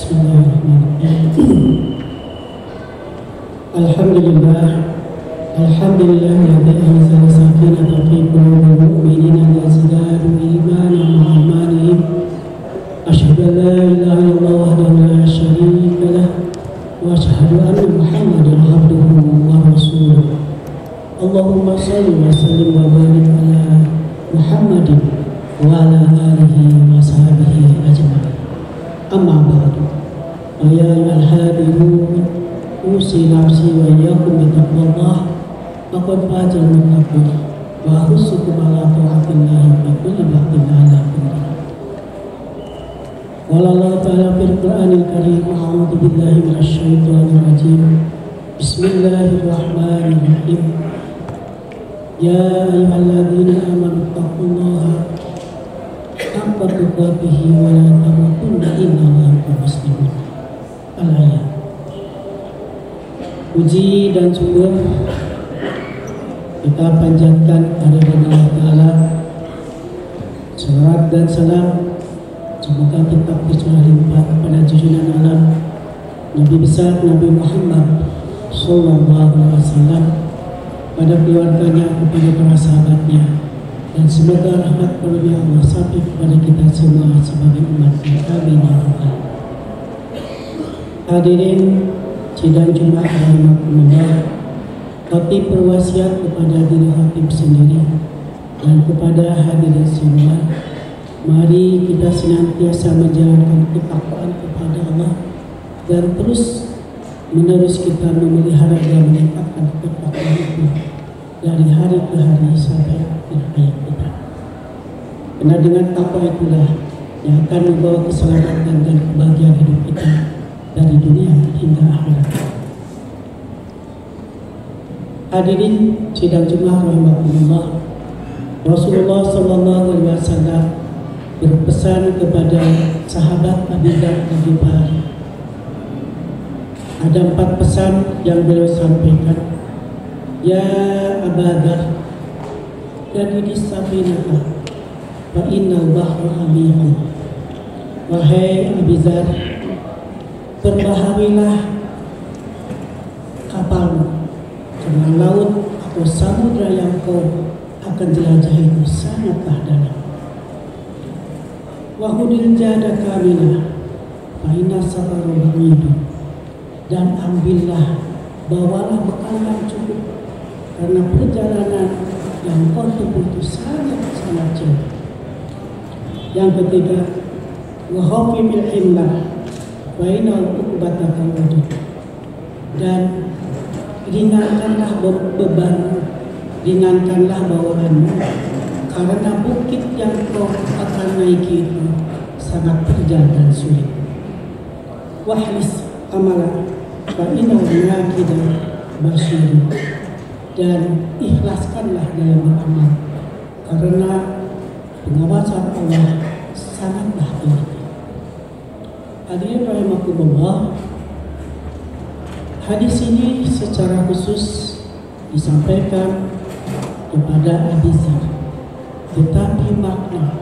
Bismillahirrahmanirrahim. Alhamdulillah alladzi anzala sakinata fi qulubil mu'minina liyazdadu imanan ma'a imanihim. Asyhadu an la ilaha illallah wahdahu la syarika lah wa asyhadu anna Muhammadan abduhu wa rasuluh. Allahumma shalli wa sallim wa barik ala Muhammadin wa ala alihi wa sahbihi ajma'in. Amma ba'du. Ya ayyuhal hadirun, usi nafsi wa iyyakum bi taqwallah. Faqad fazal muttaqun wa ahussukum ala ta'atillahi fi kulli waqtin ala kulli. Qala Allah ta'ala fil Qur'anil Karim, a'udzu billahi minasy syaithanir rajim. Bismillahirrahmanirrahim. Ya ayyuhalladzina amanu taqullaha haqqa tuqatih wa la tamutunna illa wa antum muslimun. Al-ayat. Puji dan syukur kita panjatkan kehadirat Allah Ta'ala. Salawat dan salam semoga tetap tercurah limpah kepada junjungan alam Nabi besar Nabi Muhammad Sallallahu Alaihi Wasallam, pada keluarganya, kepada para sahabatnya, dan semoga rahmat karunia Allah sampai kepada kita semua sebagai umat-Nya. Amin ya rabbal alamin. Hadirin sidang Jumat rahimakumullah, khatib berwasiat kepada diri khatib sendiri dan kepada hadirin semua, mari kita senantiasa menjalankan ketakwaan kepada Allah dan terus menerus kita memelihara dan meningkatkan ketakwaan itu dari hari ke hari sampai akhir hayat kita. Karena dengan takwa itulah yang akan membawa keselamatan dan kebahagiaan hidup kita dari dunia hingga akhirat. Hadirin sidang Jumat rahimakumullah, Rasulullah Sallallahu Alaihi Wasallam berpesan kepada sahabat Abu Dzar Al-Ghifari. Ada 4 pesan yang beliau sampaikan. Ya Abu Dzar, jadi di safinah fa innal bahra amiqun. Wahai Abu Dzar, berbahagilah kapalmu, karena laut atau samudra yang kau akan jelajahi itu sangatlah dalam. Wahudil jada kamina fa inna safaru ba'idu, dan ambillah, bawalah bekal yang cukup, karena perjalanan yang kau tempuh itu sangat jauh. Yang ketiga, wa khafifil himlah wa inna uqbataka wudud, dan ringankanlah beban, ringankanlah bawaanmu, karena bukit yang kau akan naiki itu sangat terjal dan sulit. Wahlis amalan fa innahu munaqidan basir, dan ikhlaskanlah dalam beramal, karena pengawasan Allah sangatlah teliti. Hadirin rahimakumullah, hadis ini secara khusus disampaikan kepada Abu Dzar, tetapi makna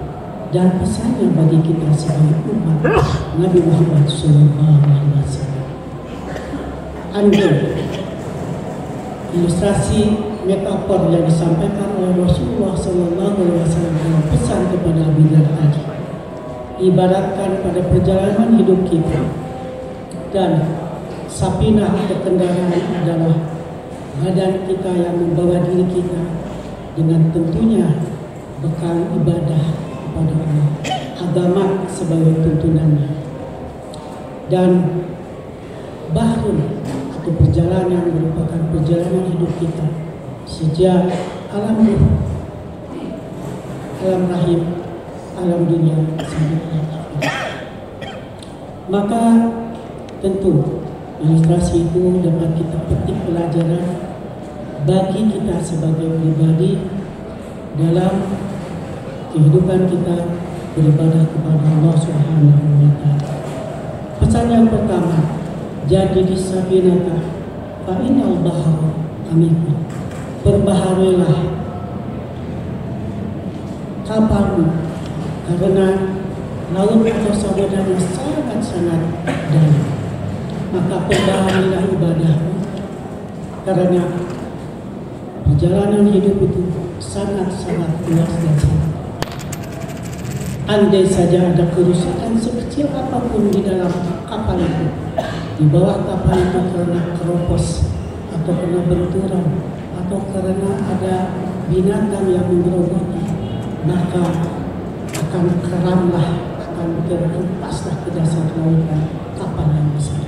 dan pesannya bagi kita sebagai umat Nabi Muhammad SAW. Andai ilustrasi metafor yang disampaikan oleh Rasulullah SAW dalam pesan kepada Abu Dzar tadi, ibaratkan pada perjalanan hidup kita, dan safinah atau kendaraan adalah badan kita yang membawa diri kita dengan tentunya bekal ibadah kepada Allah, agama sebagai tuntunannya, dan bahrun atau perjalanan merupakan perjalanan hidup kita sejak alam ruh, alam rahim, alam dunia sampai akhir. Maka tentu ilustrasi itu dapat kita petik pelajaran bagi kita sebagai pribadi dalam kehidupan kita beribadah kepada Allah Subhanahu wa Ta'ala. Pesan yang pertama, jadi di safinah fa innal bahra amiqun, berbahagialah kapalmu, karena laut atau samudera sangat-sangat dalam. Maka perbaharilah ibadahmu, karena perjalanan hidup itu sangat-sangat luas dan sangat. Andai saja ada kerusakan sekecil apapun di dalam kapal itu, di bawah kapal itu karena keropos atau karena benturan atau karena ada binatang yang menggerogoti, maka akan keramlah, akan terhempaslah ke dasar lautan kapal yang besar.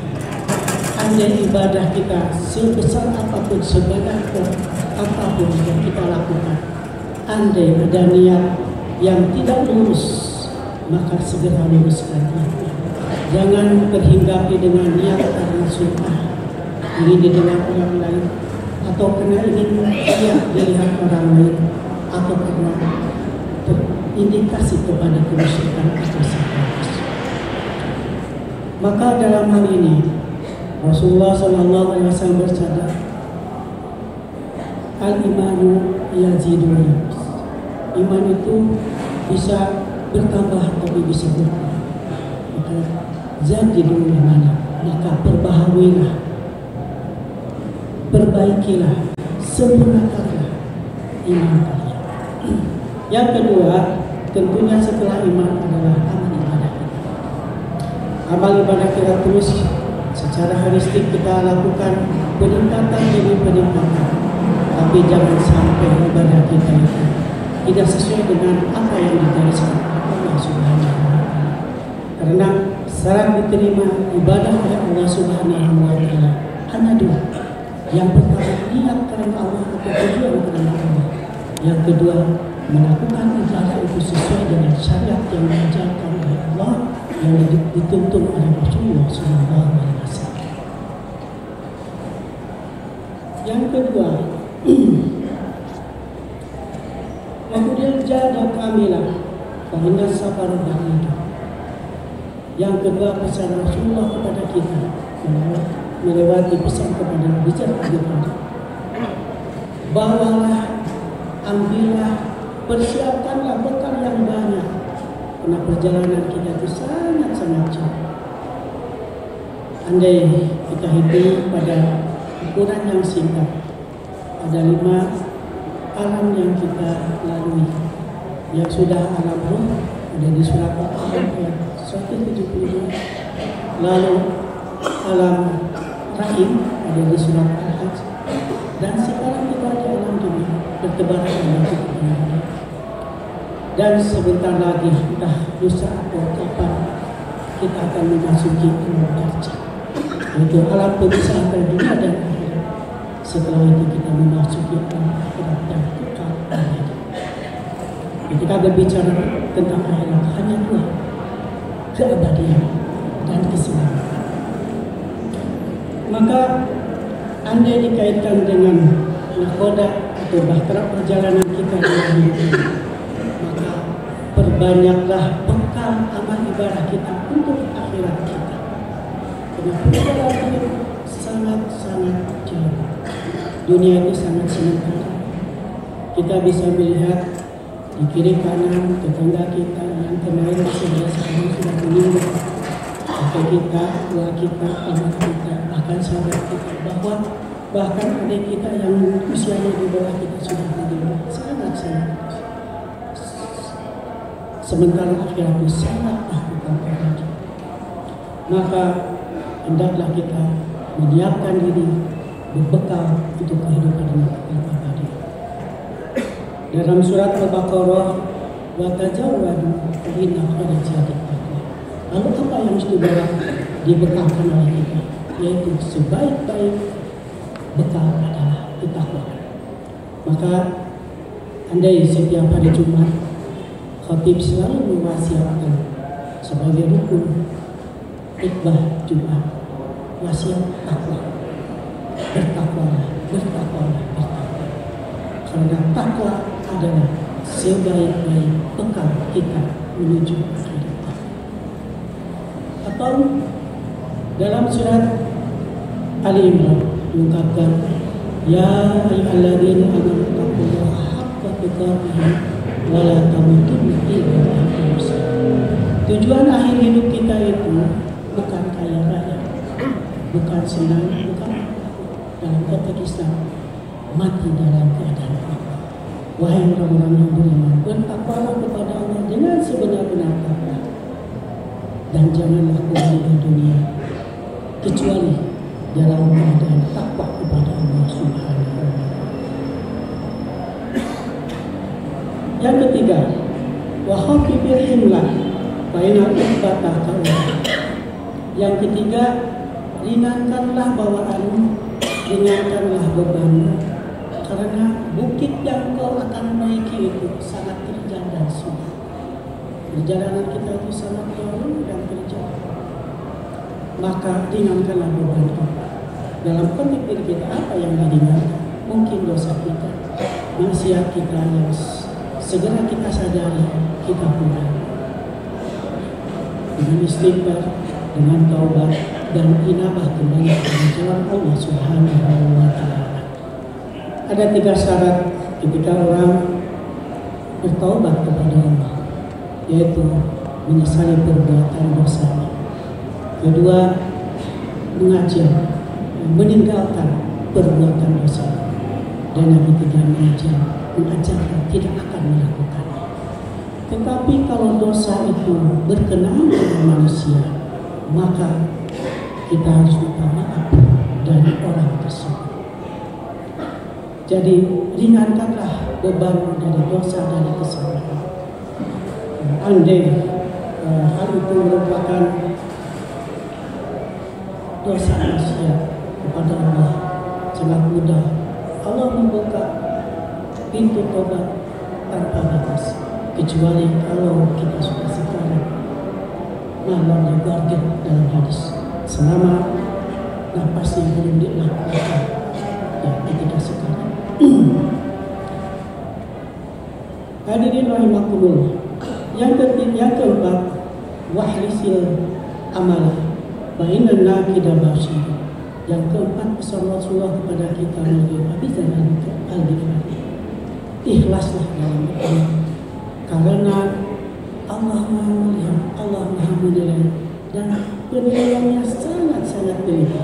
Andai ibadah kita sebesar apapun, sebanyak apapun yang kita lakukan, andai ada niat yang tidak lurus, maka segera luruskan. Jangan terhinggapi dengan niat karena sunnah, ingin didengar orang lain, atau karena ingin dilihat orang lain, atau karena terindikasi kepada kemusyrikan atau syirik. Maka dalam hal ini Rasulullah SAW bersabda, al-imanu yazidu wa yanqus. Iman itu bisa bertambah tapi bisa berkurang. Maka jadidu imana, maka perbaharuilah, perbaikilah, sempurnakanlah iman kalian. Yang kedua, tentunya setelah iman adalah amal ibadah kita. Amal ibadah kita terus secara holistik kita lakukan peningkatan demi peningkatan, tapi jangan sampai ibadah kita itu tidak sesuai dengan apa yang digariskan Allah Subhanahu wa Ta'ala. Karena syarat diterima ibadah oleh Allah Subhanahu wa Ta'ala hanya dua. Yang pertama, niat karena Allah atau tujuan karena Allah. Yang kedua, melakukan ibadah itu sesuai dengan syariat yang diajarkan oleh Allah, yang dituntun oleh Rasulullah Sallallahu Alaihi Wasallam. Yang kedua, kemudian jaga kamilah, karena sabar itu. Yang kedua, pesan Rasulullah kepada kita melewati pesan kepada bijak kita. Bawalah, ambillah, persiapkanlah bekal yang banyak, karena perjalanan kita itu sangat-sangat jauh. Andai kita hidup pada ukuran yang singkat, ada 5 alam yang kita lalui, yang sudah alam ruh ada di surat Al-Ahzab ayat 172, lalu alam rahim ada di surat Al-Hajj, dan sekarang kita di alam dunia bertebaran dengan kita. Dan sebentar lagi, entah lusa atau kapan, kita akan memasuki alam darjah, yaitu alam pemisah antara dunia dan akhirat. Setelah itu kita memasuki alam akhirat dan kekal abadi. Ketika berbicara tentang akhirat, hanya 2, keabadian dan keselamatan. Maka andai dikaitkan dengan nakhoda atau bahtera perjalanan kita dalam hidup ini, maka perbanyaklah bekal amal ibadah kita untuk akhirat kita. Karena perjalanan hidup sangat-sangat jauh. Dunia ini sangat sementara. Kita bisa melihat di kiri kanan tetangga kita yang kemarin sekarang sudah meninggal, kakek kita, tua kita, anak kita, bahkan sahabat kita, bahkan adik kita yang usianya di bawah kita sudah meninggal, sangat-sangat. Sementara akhirat itu sangatlah bukan lagi. Maka hendaklah kita menyiapkan diri, berbekal untuk kehidupan yang abadi. Dalam surat Al-Baqarah, wa tajawwadu fa inna khairaz zadi taqwa. Lalu apa yang mesti dibekalkan oleh kita? Yaitu sebaik-baik bekal adalah ketakwaan. Maka andai setiap hari Jumat khatib selalu mewasiatkan sebagai rukun khutbah Jumat, wasiat takwa. Bertakwalah, bertakwalah, bertakwa. Karena takwa adalah sebaik-baik bekal kita menuju akhirat. Atau dalam surat Ali Imran diungkapkan, ya ayyuhalladzina amanu taqullaha haqqa tuqatih wa la tamutunna illa wa antum muslimun. Tujuan hidup kita itu bukan kaya raya, bukan senang, bukan dalam konteks Islam, mati dalam keadaan apa. Wahai orang-orang yang beriman, bertakwalah kepada Allah dengan sebenar-benar takwa, dan janganlah keluar dari dunia kecuali dalam keadaan takwa kepada Allah Subhanahu wa Ta'ala. Yang ketiga, wa khafibil himlah fa inna uqbatah ta'ala. Yang ketiga, ringankanlah bawaanmu, ringankanlah bebanmu, karena bukit yang kau akan naiki itu sangat terjal dan sulit. Perjalanan kita itu sangat jauh dan terjal. Maka ringankanlah beban kita. Dalam konteks diri kita, apa yang diringankan? Mungkin dosa kita, maksiat kita yang segera kita sadari kita punya. Dengan istighfar, dengan taubat, dan inabah kembali ke jalan Allah Subhanahu wa Ta'ala. Ada 3 syarat ketika orang bertaubat kepada Allah, yaitu menyesali perbuatan dosanya. Kedua, mengajar, meninggalkan perbuatan dosa. Dan yang ketiga, mengajarkan tidak akan melakukannya. Tetapi kalau dosa itu berkenaan dengan manusia, maka kita harus minta maaf dari orang tersebut. Jadi ringankanlah beban dari dosa dan kesalahan. Andai hal itu merupakan dosa manusia kepada Allah, sangat mudah Allah membuka pintu tobat tanpa batas, kecuali kalau kita sudah sekarang malam yang guardian dalam hadis, selama nafas yang belum dilakukan ya ketika sekarang. Hadirin rahimakumullah. Yang keempat, wahrisil amal fa inna nakida basyir. Yang keempat, pesan Rasulullah kepada kita melalui Abi Dzar Al-Ghifari, ikhlaslah dalam beramal, karena Allah Maha melihat, Allah Maha menilai, dan penilaiannya sangat-sangat teliti.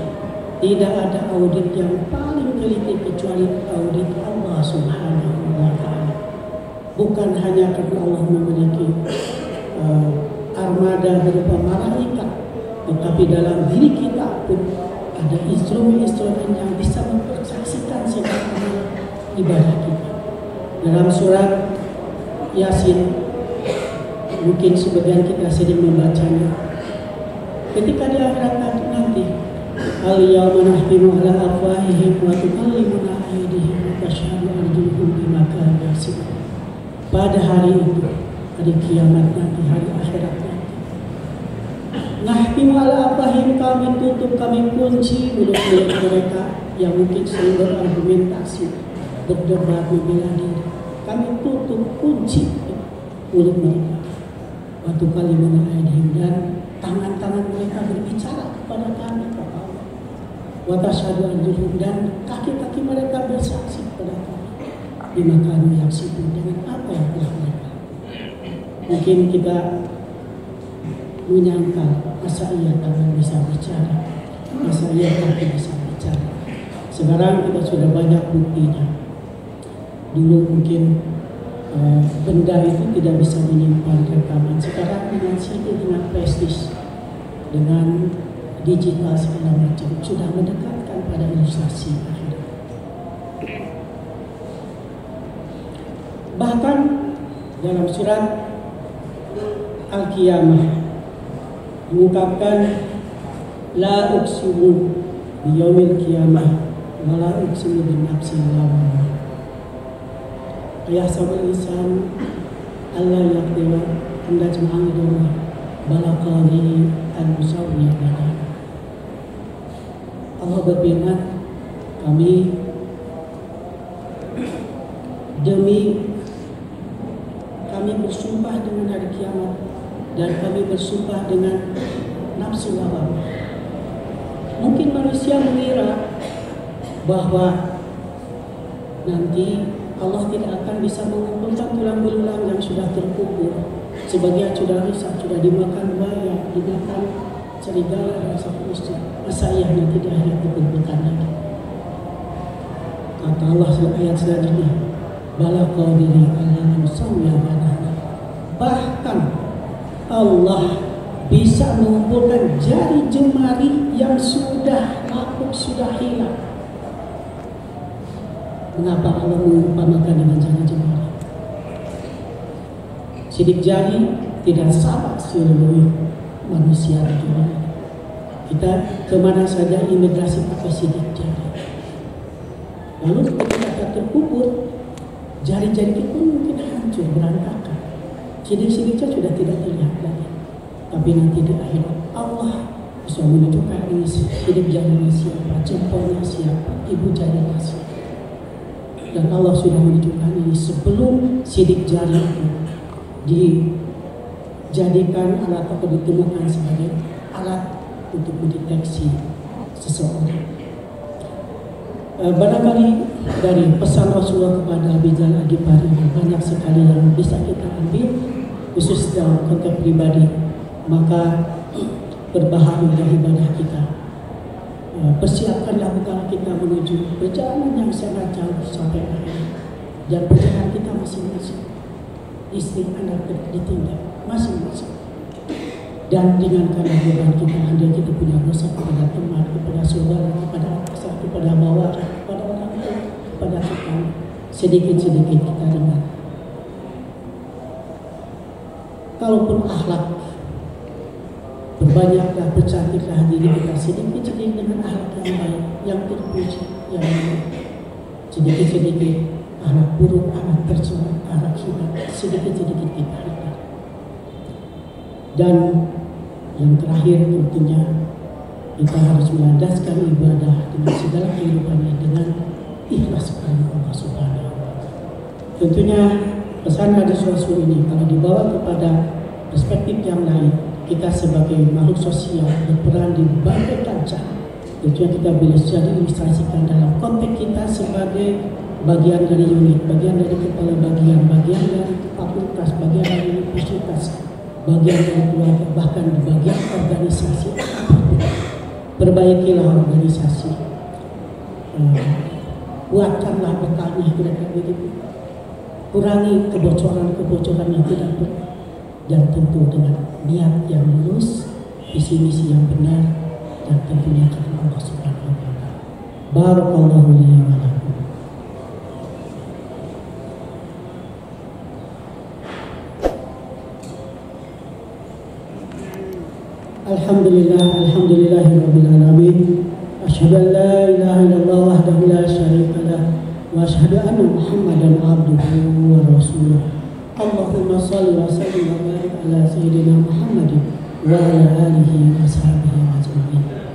Tidak ada audit yang paling teliti kecuali audit Allah Subhanahu wa Ta'ala. Bukan hanya karena Allah memiliki armada berupa malaikat, tetapi dalam diri kita pun ada instrumen-instrumen yang bisa mempersaksikan segala ibadah kita. Dalam surat Yasin, mungkin sebagian kita sering membacanya. Ketika di akhirat nanti, al-yawma nahtimu ala afwahihim wa tukallimuna aydihim wa tashhadu arjuluhum bima kanu yaksibun. Pada hari itu, hari kiamat nanti, hari akhirat nanti, nahtimu ala afwahihim, kami tutup, kami kunci mulut-mulut mereka yang mungkin sering berargumentasi, berdebat, membela diri. Kami tutup, kunci mulut mereka. Wa tukallimuna aydihim, dan tangan-tangan mereka berbicara kepada kami, kata Allah. Wa tashhadu arjuluhum, dan kaki-kaki mereka bersaksi kepada kami. Bima kanu yaksibun, dengan apa yang telah mereka. Mungkin kita menyangka, masa iya tangan bisa bicara, masa iya kaki bisa bicara. Sekarang kita sudah banyak buktinya. Dulu mungkin benda itu tidak bisa menyimpan rekaman. Sekarang dengan CD, dengan prestis, dengan digital segala macam, sudah mendekatkan pada ilustrasi akhirat. Bahkan dalam surat Al-Qiyamah mengungkapkan la uqsimu biyaumil qiyamah wa la uqsimu bin nafsil lawwamah. Yahsabul insan alla yaqdiru an yajma'a yadayhi bala qadirin an yusawwiya badan. Allah berfirman, kami bersumpah dengan hari kiamat, dan kami bersumpah dengan nafsu lawwamah. Mungkin manusia mengira bahwa nanti Allah tidak akan bisa mengumpulkan tulang belulang yang sudah terkubur sebagian sudah rusak, sudah dimakan buaya, dimakan serigala dan seterusnya. Masa iya nanti di akhirat dikumpulkan lagi? Kata Allah ayat selanjutnya, bala qadiri ala nusawwiya banana. Bahkan Allah bisa mengumpulkan jari jemari yang sudah lapuk, sudah hilang. Mengapa Allah mengumpamakan dengan jari jemari? Sidik jari tidak sama seluruh manusia di dunia. Kita kemana saja imigrasi pakai sidik jari. Lalu ketika kita terkubur, jari-jari kita pun mungkin hancur, berantakan. Sidik-sidiknya sudah tidak terlihat lagi. Tapi nanti di akhirat Allah bisa menunjukkan ini sidik jarinya siapa, jempolnya siapa, ibu jarinya siapa. Dan Allah sudah menunjukkan ini sebelum sidik jari itu dijadikan alat atau ditemukan sebagai alat untuk mendeteksi seseorang. Barangkali dari pesan Rasulullah kepada Abi Dzar Al-Ghifari banyak sekali yang bisa kita ambil, khusus dalam konteks pribadi. Maka berbahagia ibadah kita. Persiapkanlah bekal kita menuju perjalanan yang sangat jauh sampai akhir. Dan perjalanan kita masing-masing. Istri, anak ditinggal masing-masing. Dan dengan karena beban kita, andai kita punya dosa kepada teman, kepada saudara, kepada atasan, kepada bawahan, kepada orang tua, kepada kita, sedikit-sedikit kita dengar. Kalaupun akhlak, berbanyaklah, bercantiklah diri kita sedikit-sedikit dengan akhlak yang baik, yang terpuji, yang baik. Sedikit-sedikit akhlak buruk, akhlak tercela, akhlak hina, sedikit-sedikit kita hina. Dan yang terakhir tentunya kita harus melandaskan ibadah dengan segala kehidupannya dengan ikhlas kepada Allah Subhanahu wa Ta'ala. Tentunya pesan hadis Rasul ini kalau dibawa kepada perspektif yang lain, kita sebagai makhluk sosial berperan di berbagai kancah. Tentunya kita bisa diilustrasikan dalam konteks kita sebagai bagian dari unit, bagian dari kepala bagian, bagian dari fakultas, bagian dari universitas, bagian dari keluarga, bahkan di bagian organisasi. Perbaikilah organisasi, buatkanlah bekalnya, kira-kira begitu. Kurangi kebocoran-kebocoran yang tidak perlu, dan tentu dengan niat yang lurus, visi-misi yang benar, dan tentunya karena Allah Subhanahu wa Ta'ala. Barakallahu li wa lakum. Alhamdulillahirabbil alamin. Asyhadu an la ilaha illallah wahdahu la syarika lah wa asyhadu anna Muhammadan abduhu wa rasuluh. Allahumma shalli wa sallim wa barik ala sayyidina Muhammadin wa ala alihi wa sahbihi ajma'in.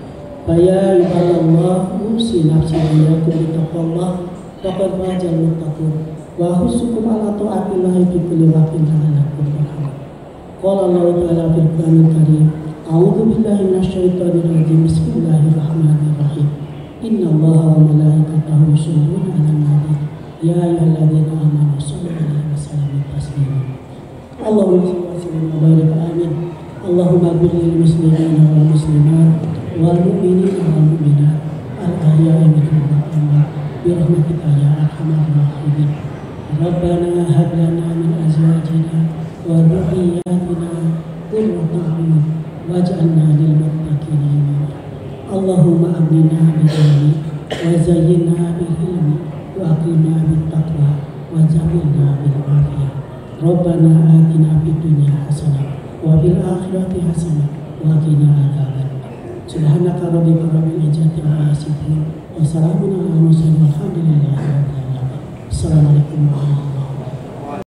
Fa ya ibadallah, usi nafsi wa iyyakum bi taqwallah faqad fazal muttaqun wa husukum ala ta'atillahi fi kulli waqtin la'allakum turhamun. Qala Allah ta'ala fil Qur'anil Karim, a'udzu billahi minasyaitonir rajim. Bismillahirrahmanirrahim. Innallaha wa malaikatahu yusholluna 'alan nabi ya ayyuhalladzina amanu shollu 'alaihi wa sallimu taslima. Allahumma shalli wa barik amin. Allahumma ighfir lil muslimina wal muslimat wal mu'minina wal mu'minat al ahya'i minhum wal amwat bi rahmatika ya arhamar rahimin. Rabbana hab lana min azwajina wa dhurriyyatina qurrata a'yun waj'alna lil muttaqina imama. Allahumma amnina bil ilmi wa zayyinna bil hilmi wa aqimna bit taqwa wa jamilna bil afiyah. Rabbana atina fid dunya hasanah wa fil akhirati hasanah wa qina adzabannar. Subhanaka rabbika rabbil izzati amma yasifun wa salamun alal mursalin walhamdulillahi rabbil alamin. Assalamualaikum warahmatullahi wabarakatuh.